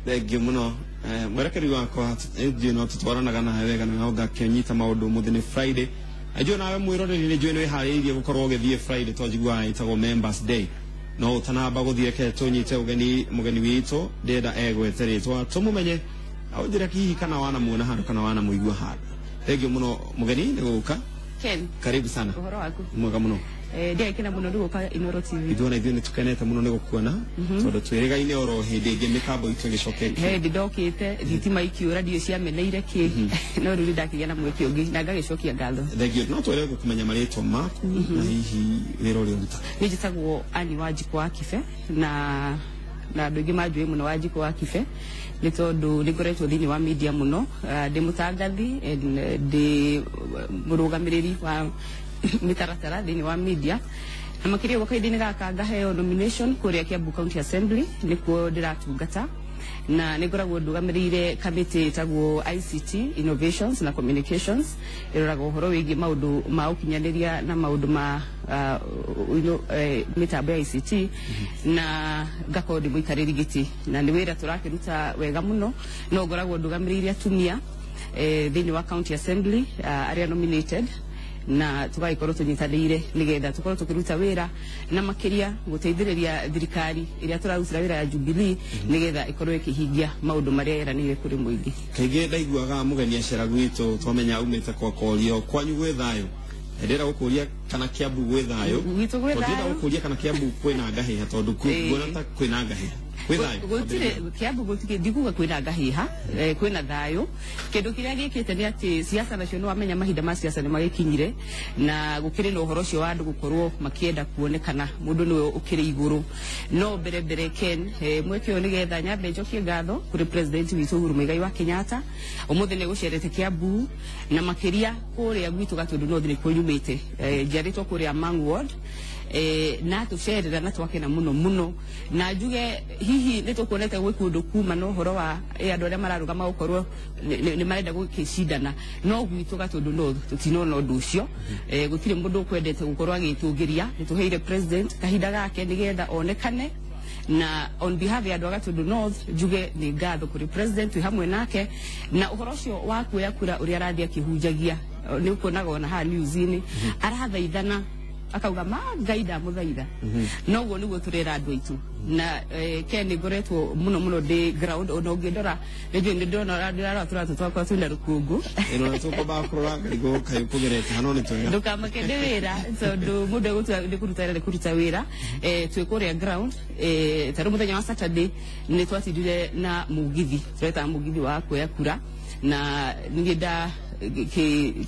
Thengiå må no mwerekeri wakwa ndio no tutwaranaga na wega na oga kenyita maundu muthini Friday ajua nawe mwiroreri ni njui ni hariirie gukorwo githie Friday to jigwa itagwo members day no tanamba guthie ke tunyite mugeni witu ndenda egweteritwa tumumenye aujira kihi kana wana muona handu kana wana muigua handu. Thengiå må no mugeni ni guka Ken karibu sana uhoro waku mwega muno ndia kina muno nduguka Inoro TV ithuona ithuĩ nĩtukenete mũno nĩ gũkuona tondũ twĩrĩgaine oro hĩndĩ ĩngĩ mĩtambo itũ ĩgĩcoke ndokĩte thitima ikiura ndio ciameneire ki no rĩu ndakĩgĩa na mweke ũngĩ na ngagĩcokia ngatho. Thengiũ no twĩre gũkũmenya marĩtwa maku na hihi wĩra ũrĩa ũrutaga. Niĩ njĩtagwo Annie Wanjikũ wa Kibe na andũ aingĩ manjũĩ mũno Wanjikũ wa Kibe nĩ tondũ nĩ ngoretwo thĩinĩ wa media mũno ndĩ mũtangathi ndĩ mũrũgamĩrĩri wa mitaratara thĩinĩ wa media na makĩria gwa kahinda-inĩ gaka ngaheo nomination kũrĩa Kiambu County Assembly nĩkuo ndĩratungata na nĩ ngoragwo ndũgamĩrĩire kamĩtĩ ĩtagwo ICT Innovations na Communications ĩroraga ũhoro wĩgiĩ maũndũ ma ũkinyanĩria na maũndũ ma mĩtambo ya ICT na ngakorwo ndĩ mũikarĩri gĩtĩ na nĩ wĩra tũrakĩruta wega mũno no ngoragwo ndũgamĩrĩire atumia thĩinĩ wa County Assembly arĩa nominated na tugaikorwo tunyitanĩire nigetha tukorwo tukiruta wira na makiria guteithĩrĩria thirikari iria turarutira wira ya Jubilee nigetha ikorwo ikihingia maundu maria yeranire kuri muingi. Kaingĩ ndaiguaga mugeni acera gwitũ twamenya umĩte kwa korio kwanyu gwĩ thayũ ndĩrenda gũkũria kana Kiambu gwĩ thayũ gwitũ gwĩ thayũ ndĩrenda gũkũria kana Kiambu kwĩna ngahĩha tondũ kuona ta kwĩna ngahĩha gutire Kiambu gutike ndiguga kwĩna ngahĩha kwĩna thayũ kĩndũ kĩrĩa gĩkĩte nĩ atĩ siasa nacio nĩ wamenya mahinda ma siasa nĩ magĩkinyire na gũkĩrĩ na ũhoro ũcio wa andũ gũkorwo makĩenda kuonekana mũndũ nĩwe ũkĩrĩ igũrũ no mbere Ken mweke ũyũ nĩgetha nyambe njokie ngatho kũrĩ president witũ Uhuru Muigai wa Kenyatta ũmũthĩ nĩ gũcerete Kiambu na makĩria kũrĩa gwitũ Gatundu North nĩ kũnyumĩte njarĩtwo kũrĩa Mang Ward na tucerera na twakena muno na njuge hihi nitukuonete gwĩ kũndũ kuma no horo wa andũ arĩa mararugama gũkorwo nĩ marenda gũkĩcindana no gwitũ Gatundu North tutinona ũndũ ũcio gũtirĩ mũndũ ũkwendete gũkorwo agĩtũngĩria nĩtũheire president kahinda gake nĩgetha onekane na on behalf ya andũ a Gatundu North njuge nĩ ngatho kũrĩ president hamwe nake na ũhoro ũcio wa kuoya kura ũrĩa arathiĩ akĩhunjagia nĩ ũkuonaga ona haha news-inĩ arathaithana akauga Ngai ndamũthaitha noguo nĩguo tũrera andũ aitũ na Ken ngoretwo mũno ndĩ ground ona ũngĩndora nĩnjũĩ nĩ ndĩrona tũratũ twakwa twĩna rũkũngũ ĩno tũkũmba kũrora ngarigo kayo kũgerete hano nĩ twega ndũkamake ndĩ wĩra tondũ mũndũ egũtua nĩ kũruta wĩra twĩ kũrĩa ground tarĩ mũthenya wa Saturday nĩ twatindire na mũgithi tweta mũgithi wa kuoya kura na nĩngĩ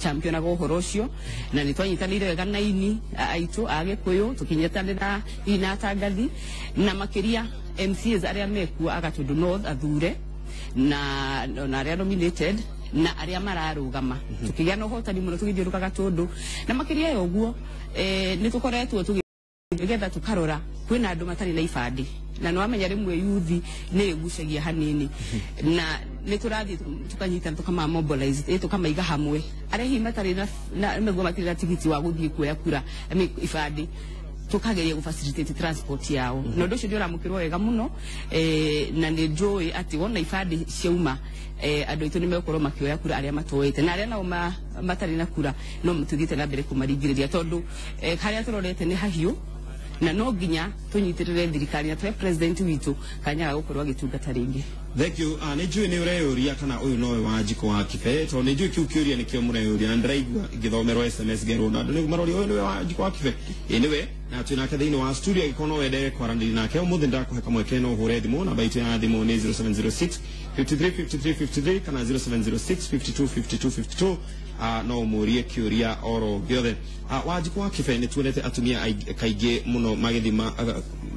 champion ago ũhoro ũcio na nĩ twanyitanĩire wega na ini aitũ a Gĩkũyũ tũkinyitanĩra ina atangathi na makĩria MCAs arĩa mekuo a Gatundu North athure na arĩa nominated na arĩa mararũgama tukĩgĩa na ũhotani mũno tũgĩthiũrũka Gatundu na makĩria ya ũguo nĩ tũkoretwo tũgĩgetha tũkarora kwĩna andũ matarĩ na ibandĩ na no amenya rĩmwe yuthi nĩ ĩgucagia hanini na nĩ tũrathiĩ tukanyitana tukama mobilize tukamaiga hamwe arĩa hihi matarĩ na meguo matirĩ na tigiti wa gũthiĩ kuoya kura ibandĩ tukageria gũfacilitate transport yao na ũndũ ũcio nĩ ũramũkĩrwo wega mũno na nĩ njũĩ atĩ wona ibandĩ ciauma andũ aitũ nĩ megũkorwo makĩoya kura arĩa matoete na arĩa nao matarĩ na kura no tũthiĩte na mbere kũmaringĩrĩria tondũ harĩa tũrorete nĩ hahiũ na no nginya tunyitĩrĩre thirikari na twe president witũ kanya ga gũkorwo agĩtungata rĩngĩ. Thank you. Nĩ njũĩ nĩ ũreyũria kana ũyũ nowe Wanjikũ wa Kibe tondũ nĩ njũĩ kĩu kĩũria nĩkĩo mũreyũria na ndĩraigua ngĩthomerwo SMS ngerwo na andũ nĩ maroria ũyũ nĩwe Wanjikũ wa Kibe nĩwe na twĩ nake thĩinĩ wa studio angĩkorwo no wende kwaranĩria nake ũmũthĩ ndakũhe kamweke no ũhũre thimũ namba itũ ya thimũ nĩ 0706 535353 kana 0706 525252 no ũmũrie kĩũria oro gĩothe. Wanjikũ wa Kibe nĩ tuonete atumia kaingĩ mũno magĩthiĩ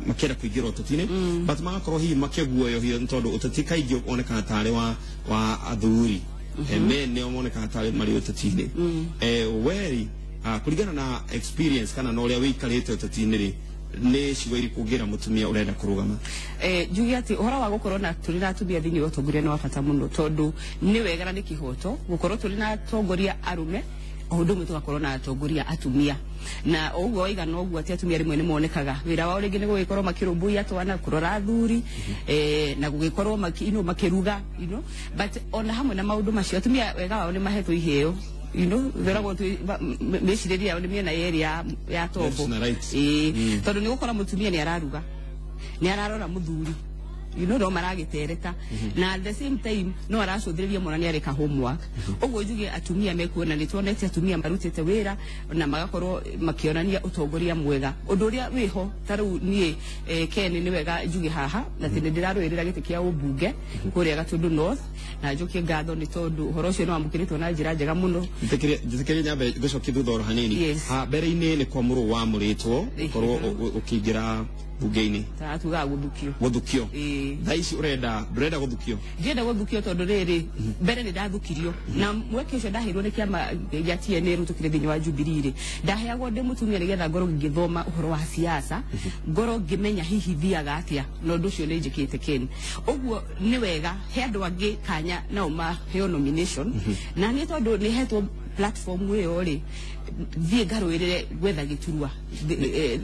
makĩenda kũingĩra ũteti-inĩ but magakorwo hihi makĩguoyohio nĩ tondũ ũteti kaingĩ onekaga tarĩ wa athuri men nĩo monekaga tarĩ marĩ ũteti-inĩ weri kũringana na experience kana na ũrĩa wĩikarĩte ũteti-inĩ rĩ nĩ ciugo irĩkũ ũngĩra mũtumia ũrenda kũrũgama njuge atĩ ũhoro wa gũkorwo na tũrĩ na atumia thĩinĩ wa ũtongoria nĩ wa bata mũno tondũ nĩ wega na nĩ kĩhoto gũkorwo tũrĩ na atongoria arũme o ndu mtu akorwo na atongoria atumia na oguo igana oguo ati atumia rimwe ni monekaga wira wao ringi ni gugikorwo makirumbuia twana kurora athuri na gugikorwo makiruga but ona hamwe na maundu macio atumia wega wao ni mahetwo iheo veragwo meciriria yao ni miena yeri ya tombo tondu ni gukora mutumia ni araruga ni ararora muthuri no maragitereta na at the same time no aracuthiriria mwana ni areka homework oguo njuge atumia mekuona ni tuonete atumia marutite wira na magakorwo makionania utongoria mwega undu uria wiho taru nie Ken ni wega njuge haha na tindi ndirarwirira giti kia ubunge kuria Gatundu North na njuke ngatho ni tondu horo ucio no amukiritwo na njira njega muno njitikire nyambe gucoki thutha hanini mbere-ini ni kwa muru wa muritwo korwo ukingira bunge-ini tuga guthukio thaici urenda guthukio ndienda guthukio tondu riri mbere ni ndathukirio na mweke ucio ndahirwo ni kiama gia TNA rutukire thiini wa Jubilee ndaheagwo ndi mutumia nigetha ngoro ngithoma uhoro wa siasa ngoro ngimenya hihi thiaga atia no ndu ucio ni njikite Ken uguo ni wega he andu angi kanya na uma heo nomination na ni tondu ni hetwo platform weyo ri thie ngarwirire gwetha giturua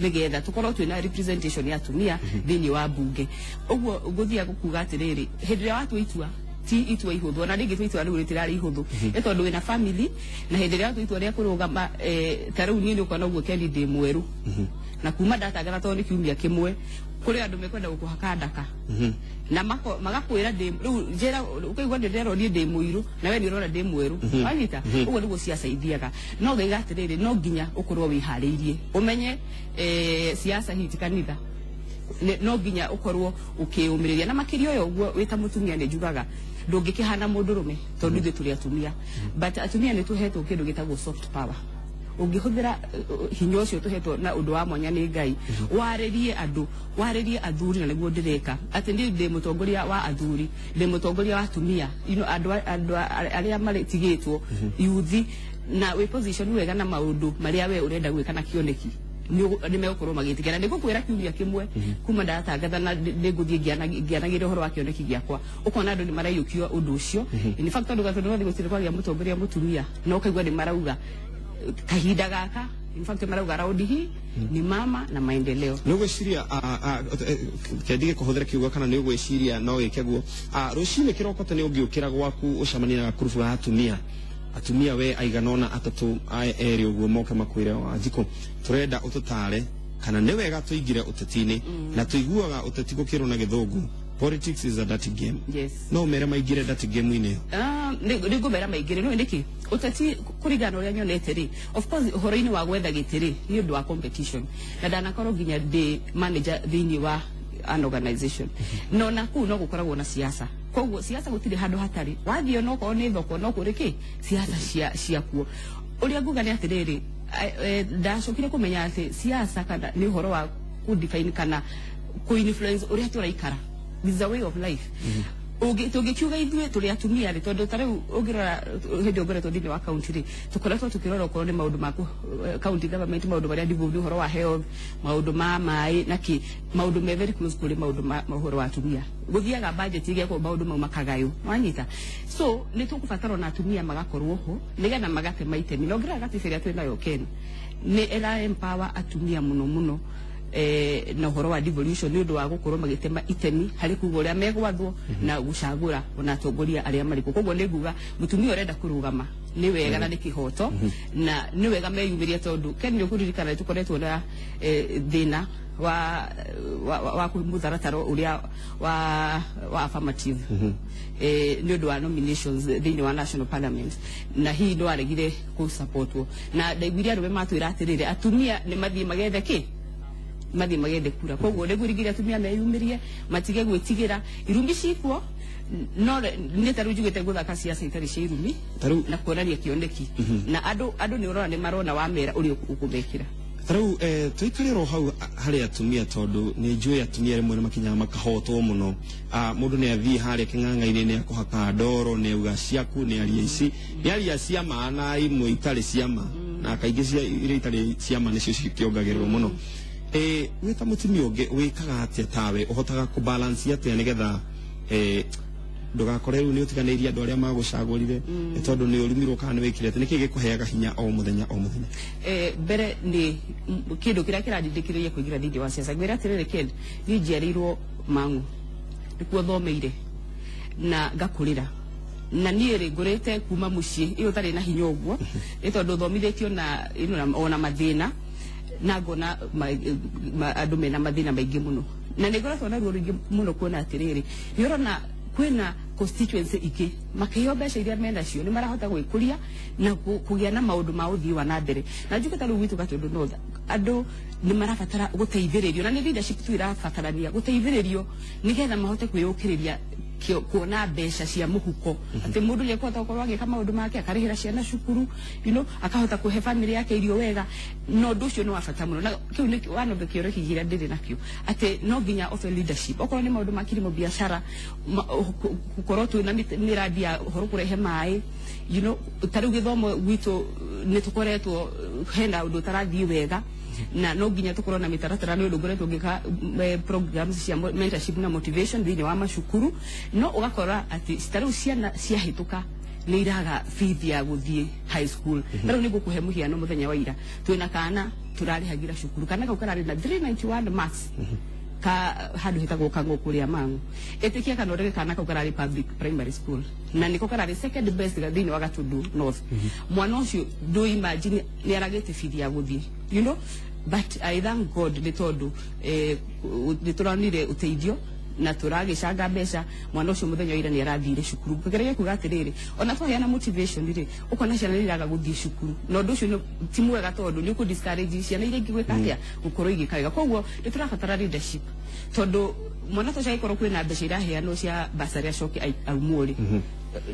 nigetha tukorwo twina representation ya atumia thiini wa bunge uguo nguthia gukuga atiriri hindi ya watu itua ti itua ihuthu na ringi twitua riu ritirari ihuthu tondu wina family na hindi ya twitua ria kurugama tariu ni ukona uguo candidate mweru na kuma ndatangatha tondu ni kiumia kimwe kuri andu mekwenda gukuhaka ndaka na magakwira riu njera ukaigwa ndirero ni ndi muiru na we ni urona ndi mweru wanyita uguo niguo siasa ithiaga no gaiga atiriri no nginya ukorwo wihariirie umenye siasa hiti kanitha no nginya ukorwo ukiumiriria na makirio yo uguo wita mutumia ni njugaga ndungikihana mundurume tondu ithu turi atumia but atumia ni tuhetwo kindu gitagwo soft power ungihuthira hinya ucio tuhetwo na undu wa mwanya ni Ngai waririe athuri na niguo ndireka ati ndi mutongoria wa athuri ndi mutongoria wa atumia andu aria maritigitwo yuthi na we position wega na maundu maria we urenda gwika na kioneki ni megukorwo magitigana ndigukwira kiumia kimwe kuma ndatangatha na ndiguthie ngianagire uhoro wa kioneki giakwa ukona andu ni marayukio undu ucio in fact andu Gatundu North gutire kwagia mutongoria mutumia no kaigwa ni marauga kahinda gaka in fact marauga raundi hii ni mama na maendeleo ni gwiciria kendige kuhuthira kiugo kana ni gwiciria no gikeguo rucine kiroko tani ungiukira gwaku ucamania na kurubu ya atumia we aiganona atatu eri uguo moka makwire wa jiko turenda ututare kana ni wega tuigire utetini na tuiguaga uteti gukirwo na githungu politics is a dirty game no mere maigire dirty game ine ndigo mera maigire no ndiki uteti kurigana uria nyonete ri of course horoini wa gwetha gitiri ni undu wa competition na ndanakorwo ginya ndi manager thiini wa an organization no na ku no gukoragwo na siasa koguo siasa gutire handu hatari wathio no ko ni thoko no kuriki siasa cia kuo uria nguga ni atiriri ndacokire kumenya ati siasa kana ni uhoro wa ku define kana ku influence uria turaikara this is a way of life tugikiuga ithue turi atumia ri tondu tariu ungirora hindi ngoretwo thini wa county ri tukoretwo tukirora ukorwo ni maundu maku county government maundu maria ndivundi uhoro wa health maundu ma mai naki maundu me very close kuri maundu ma uhoro wa atumia guthiaga budget ige ko maundu mau makagayo wanyita so ni tukubatara na atumia magakorwo ho nigetha magate maitemi no ngira gati feria twina yo Ken ni era empower atumia muno na uhoro wa devolution ni undu wa gukorwo magitema itemi hari kugo uria megwathwo na gucagura ona atongoria aria mariko koguo ni nguga mutumia urenda kurugama ni wega na ni kihoto na ni wega meyumiria tondu Ken ni kuririkana tukoretwo na thina wa kumutharataro uria wa affirmative ni undu wa nominations thiini wa national parliament na hii ndo aregire ku supportwo na ndaiguria rume matwira atirire atumia ni mathie magethe mathie magende kura koguo ndegurigira atumia meyumirie matige gwitigira irumbi cikwo no ni taru njugite guthaka siasa itari cia irumi na kuonania kioneki na andu ni urona ni marona wa mera uri ukubekira taru tuikariro hau hari atumia tondu ni njui atumia rimwe makinya makahotwo muno mundu ni athii hari king'ang'a-ini ni akuhaka ndoro ni uga ciaku ni aria ici ni aria cia maana imwe itari ciama na kaingi cia iria itari ciama nicio cikiongagirwo muno wita mutumia ungi wikaga atia tawe uhotaga ku balance atia nigetha ndugakore riu ni utiganiria andu aria magucagurire tondu ni urumirwo kana ni wikire ati niki gikuheaga hinya o muthenya mbere ni kindu kiria kirandindikiririe kuingira thindi wa siasa gwira atiriri kid ni njiarirwo Mang'u nikuo thomeire na ngakurira na niä rä ngå rä te kuma må ciä ä tarä na hinya å guo nä tondå thomithätio na ona mathä na na ngona andå mena mathä na maingä må no na nä ngoretwo na ruo rå ingä må no kuona atä rä rä nä årona kwina constituency ingä makĩheo mbeca iria menacio nĩ marahota gwĩkũria na kũgĩa na maũndũ ma ũthii wa na mbere na njuke ta rĩu gwitũ Gatundu North andũ nĩ marabatara gũteithĩrĩrio na nĩ leadership tu irabatarania gũteithĩrĩrio nĩgetha mahote kwĩyũkĩrĩria kuona mbeca cia mũhuko atĩ mũndũ nĩ ekũhota gũkorwo agĩka maũndũ make akarĩhĩra ciana cukuru akahota kũhe famĩlĩ yake irio wega no ũndũ ũcio nĩ wa bata mũno na kĩu nĩ one of the kĩũria kĩrĩa ndĩrĩ nakĩo atĩ no nginya offer leadership okorwo nĩ maũndũ ma kilimo biashara gũkorwo twĩna mĩradi ya ũhoro kũrehe maĩ ta rĩu gĩthomo gwitũ nĩ tũkoretwo hena ũndũ ũtarathiĩ wega na no nginya tukorwo na mitaratara nĩ ũndũ ngoretwo ngĩka programs cia mentorship na motivation thĩinĩ wa macukuru no ũgakora atĩ citarĩu ciana ciahĩtũka nĩ iraga fees ya gũthiĩ high school na rĩu nĩ ngũkũhe mũhiano mũthenya wa ira twĩna kana tũrarĩhagĩra cukuru kana kau kararĩ na 391 marks ka handũ hetagwo Kang'ũ kũrĩa Mang'u ĩtĩkia kana ũrege kana kau kararĩ public primary school na nĩko kararĩ second best thĩinĩ wa Gatundu North mwana ũcio ndũ imagine nĩ aragĩte fees ya gũthiĩ but I thank God nĩ tondũ nĩ tũronire ũteithio na tũragĩcanga mbeca mwana ũcio mũthenya ira nĩ arathire cukuru ngĩgeria kuga atĩrĩrĩ ona twaheana motivation rĩ ũkona ciana nĩ iraga gũthiĩ cukuru na ũndũ ũcio ti mwega tondũ nĩ ũkũ discourage ciana iria ingĩ gwĩka atĩa gũkorwo igĩka wega koguo nĩ tũrabatara leadership tondũ mwana tũca gĩkorwo kwĩna mbeca iraheanwo cia basari acoke aumwo rĩ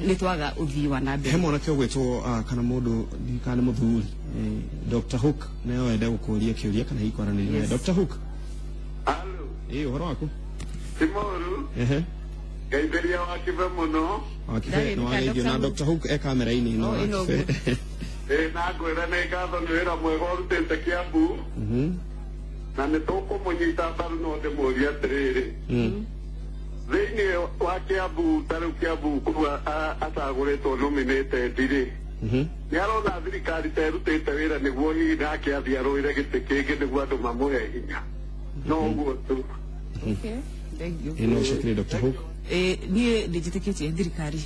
nĩ twaga ũthii wa na mbere he mwanake ũgwĩtwo kana mũndũ kana mũthuri Dr. Hook nĩwe wenda gũkũria kĩũria kana ikwaranĩria Dr. Hook ũhoro waku Timoru Gaiberia wa kibe muno wakibe no agĩthio na Dr. Hook kamera-inĩ no na ngwĩra nĩ ngatho nĩ wĩra mwega ũrutĩte Kiambu na nĩ tũkũmũnyita mbaru no ndĩmũrie atĩrĩrĩ thĩinĩ wa Kiambu ta rĩu Kiambu kũrĩa acagũrĩtwo nominated rĩ nĩ arona thirikari ta ĩrutĩte wĩra nĩguo hihi nake athiĩ arũĩre gĩtĩ kĩngĩ nĩguo andũ mamũhe hinya no ũguo tu ino shukiri Dr. Hook niĩ ndĩnjĩtĩkĩtie thirikari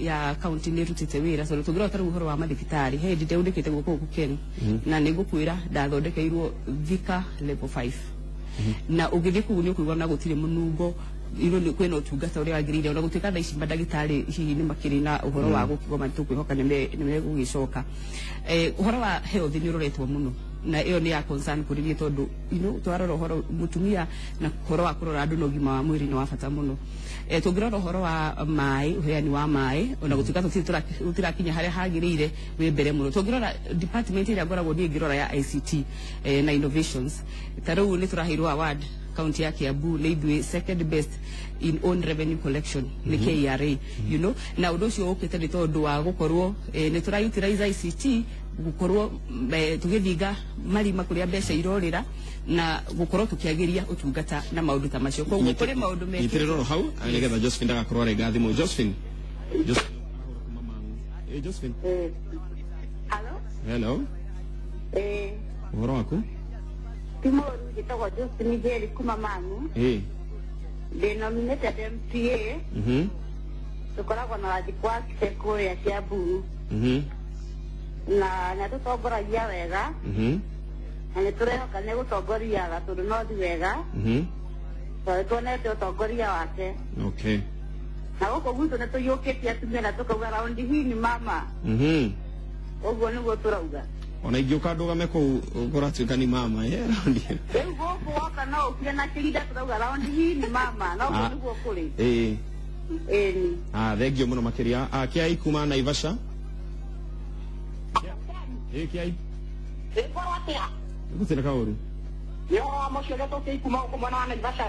ya kaunti nĩ ĩrutĩte wĩra tondũ tũngĩrora ta rĩu ũhoro wa mathibitarĩ he ndĩ ndĩndĩkĩte gũkũ Kenya na nĩ ngũkwĩra ndathondekeirwo Thika level 5 na ũngĩthiĩ kũu nĩ ũkũigua na gũtirĩ mũnungo kwĩna ũtungata ũrĩa wagĩrĩire ona gũtuĩka thaa ici mandagĩtarĩ hihi nĩ makĩrĩ na ũhoro wa gũkĩgoma tũkwĩhoka nĩ megũgĩcoka ũhoro wa health nĩ ũroretwo mũno na ĩyo nĩ ya concern kũrĩ niĩ tondũ twarora ũhoro mũtumia na ũhoro wa kũrora andũ na ũgima wa mwĩrĩ nĩ wa bata mũno tũngĩrora ũhoro wa maĩ ũheani wa maĩ ona gũtuĩka tũtirakinya harĩa hagĩrĩire wĩ mbere mũno tũngĩrora department ĩrĩa ngoragwo niĩ ngĩrora ya ICT na innovations ta rĩu nĩ tũraheirwo award county ya Kiambu nĩ ithuĩ second best in own revenue collection nĩ KRA na ũndũ ũcio ũkĩte nĩ tondũ wa gũkorwo nĩ tũra utilize ICT gũkorwo tũgĩthinga marima kũrĩa mbeca irorĩra na gũkorwo tũkĩagĩria ũtungata na maũndũ ta macio koguo kũrĩ maũndũ mekĩ nyitĩrĩrwo hau nĩgetha Josephine ndagakorwo arenga thimũ Josephine Josephine hello ũhoro waku Timoru gĩtagwo Josephine Njeri kuma Mang'u ndĩ nominated MCA tũkoragwo na wajibũ wa kũrĩa Kiambu na nĩ tũtongoragia wega na nĩ tũrehoka nĩ gũtongoria Gatundu North wega tondũ tuonete ũtongoria wake na gũkũ gwitũ nĩ tũiyũkĩtie atumia na tũkauga raundi hii ni mama ũguo nĩguo tũrauga ona ingĩũka ndũgame kũu ũratuĩka ni mama raundi rĩu gũkũ woka no ũkire na kĩrinda tũrauga raundi hii ni mama na ũguo nĩguo kũrĩ ĩni thengio mũno makĩria Kĩai kuma Naivasha Kiai Ĩkorwo atĩa gũtirĩ kaũru yo mũcio gĩtũkĩ kuma kumana na Naivasha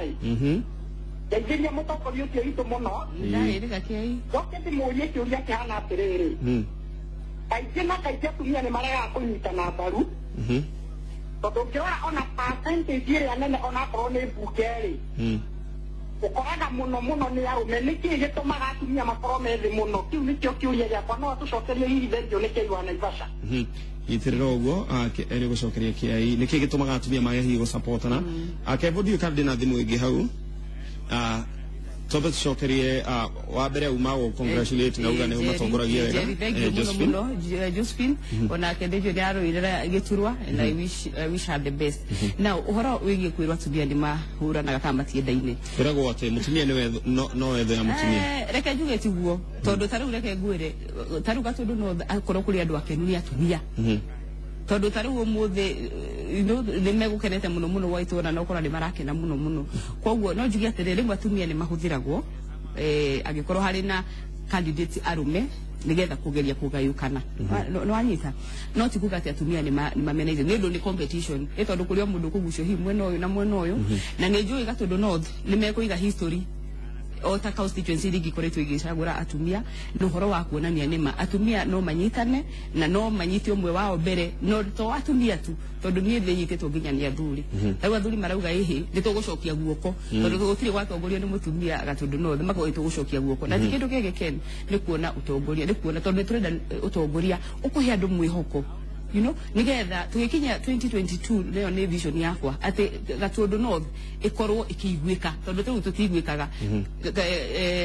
ndeithĩria mũtongoria ũcio witũ mũno ndarĩrĩga Kiai gũkĩ ndĩmũrie kĩũria kĩhana atĩrĩrĩ kaingĩ na kaingĩ atumia nĩ maregaga kũnyitana mbaru tondũ ũngĩrora ona percentage ĩrĩa nene onakorwo nĩ mbunge rĩ ukoraga muno ni arume niki gitumaga atumia makorwo methi muno kiu nikio kiuria giakwa no tucokerie hihi thendio niki iwa Naivasha itirira uguo ene gucokeria kiai niki gitumaga atumia mage hihi gucapotana akebodi kandi na thimu ingi hau tobe tucokerie wa mbere uma wo congratulate na ugane umatongoragia wega Josephine ona kendejo ni aroirera giturwa and I wish her the best now uhoro wigie kwirwa atumia ni mahura na gakama tiendaine iragwo ate mutumia niwe no ethe ya mutumia reke njuge tiguo tondu taru reke ngwire taru gatundu no akoro kuri andu akenu ni atumia tondu taru umuthe ni megukenete muno waitona no kora ni marakena muno koguo no njuge atere rimwe atumia ni mahuthiragwo agikorwo hari na candidate arume nigetha kugeria kugayukana no anyita no tikuga ati atumia ni mameneje nendo ni competition tondu kuri mundu kugucio hi mwena uyu na mwena uyu na ngejo igatundu north ni mekuiga history ota constituency rigi koretwo igicagura atumia no horo wa kuonania nima atumia no manyitane na no manyiti omwe wao mbere no to atumia tu tondu nie thĩ nyitĩtwo nginya ni athuri rĩu athuri marauga ihi nĩtũgũcokia guoko tondu gũtirĩ gwatongorio nĩ mũtumia gatundu no thima tũgũcokia guoko na ti kĩndũ kĩngĩ kene nĩ kuona ũtongoria nĩ kuona tondu tũrenda ũtongoria ũkũhe andũ mwĩhoko you know nigetha tugikinya 2022 leo ni vision yakwa ati gatundu north ikorwo ikiguika tondu tu tutigwikaga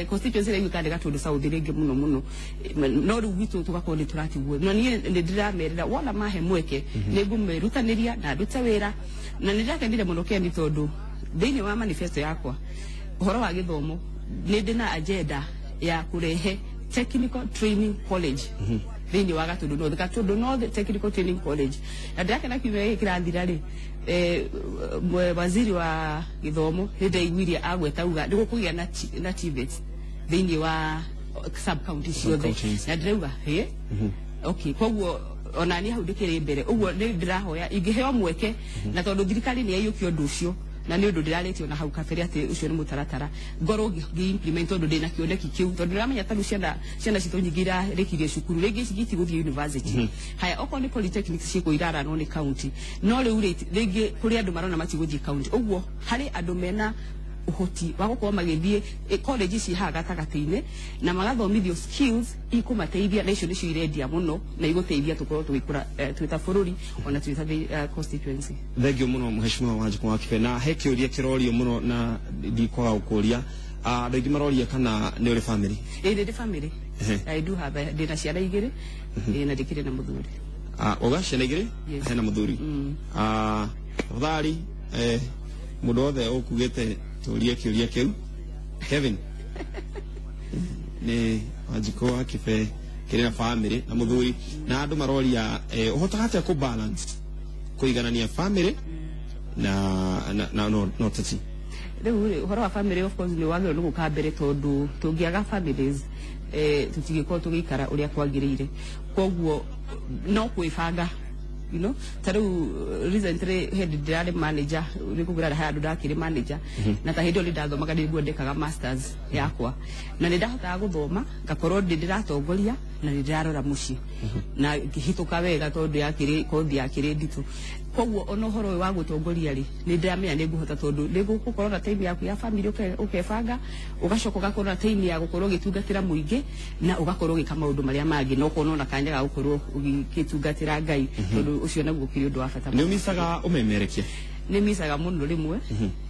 constituency ile yukande gatundu south ringi muno no ru witu tugakorwo ni turatigwo na ni ndiramerera wona mahe mweke nigumerutaniria na ndute wira na ndirakendire muno keni tondu thiini wa manifesto yakwa uhoro wa githomo ni ndina agenda ya kurehe technical training college thiini wa gatundu north technical training college na ndakena kiwe kirathira ri waziri wa githomo ndaiguiria agweta uga ndigukugia na TVET thiini wa sub county ciothe na ndirauga okay koguo onani hau ndikiri mbere uguo ni ndirahoya ingiheo mweke na tondu thirikari ni ayukio ndu ucio na ni undu ndiraretio na hau kabere ati ucio ni mutaratara ngoro gi implement tondu ndina kioneki kiu tondu ndiramenya taru ciana citu nyingira rekirie cukuru regi cigiti guthie university haya oko ni polytechnic ciiko irara no ni county no riu regi kuri andu marona matiguthie county uguo hari andu mena uhoti wa gukorwo magithie college ci haga tagatiine na magathomithio skills ikumateithia nation icio irendia muno na iguteithia tukorwo twikura twita bururi ona twita constituency thegio muno mheshimiwa Wanjiku wa Kibe na he kiuria kirorio muno na ndikwaga ukuria andu ingi maroria kana ni uri family ndi family I do have ndina ciana igiri na ndikire na muthuri oga ciana igiri hena muthuri thari mundu othe ukugite turia kiuria kiu Kevin ni Wanjiku wa Kibe kiri na family na muthuri na andu maroria uhotaga atia ku balance kuiganania family na no tati riu horo wa family of course ni wagiro no gukambere tondu tungiaga families tutigiko tugikara uria kwagirire koguo no kwibanga you know taru recently head direct manager nikugura handu ndakiri manager na ta hindi ndathomaga ndiguandikaga masters yakwa na nindahotaga guthoma ngakorwo ndiratongoria na ndirarora muci na ngihituka wega tondu yakiri kothi yakiri nditu koguo ono horo wa gutongoria ri nindiramenya ninguhota tondu nigukorwo na time yaku ya family ukebanga ugacoka ugakorwo na time ya gukorwo gitungatira muingi na ugakorwo gika maundu maria mangi no kono na kanya ga gukorwo ugitungatira Ngai tondu ucio naguo kiri undu wa bata ni umisaga umemerekia ni misaga muno rimwe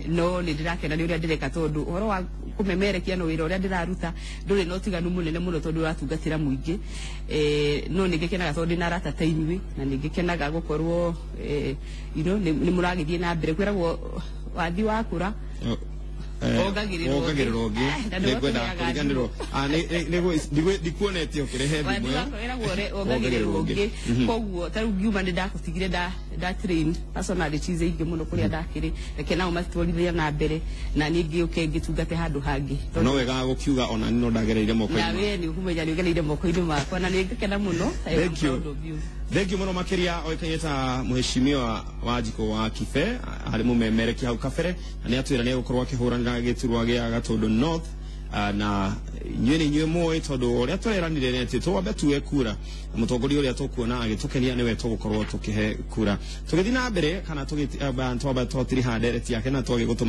no ni ndirakena ni uria ndireka tondu horo wa kumemerekia no wira uria ndiraruta nduri no tiganu munene muno tondu uratungatira muingi no ningikenaga tondu na rata tainwi na ningikenaga gukorwo you know ni muragithie na mbere kwiragwo wathi wakura ogagiriro ngi nikwenda kuriganirwo ndikuonete ukirehe thimu ogagiriro ngi koguo taru ngiuma ndakutigire da train personally chize ingi muno kuria ndakiri reke nao matwarithia na mbere na ningi ngitungate handu hangi no wega gukiuga ona no ndagereire moko na we ni ukumenya ni ugereire moko-ini makwa na ningikena muno thank you muno makiria oikanyeta mheshimiwa Wanjiku wa Kibe ari mumemereki hau kabere na ni atwira ni gukorwo akihuranira giturwa gia gatundu north na nywe moy tondu uria tweranire neti twambe tuwe kura mutongoria uria tukuona agitukenia niwe tugukorwo tukihe kura tugithina mbere kana tugitamba twaba twatiri ha direct yake na twage gutuma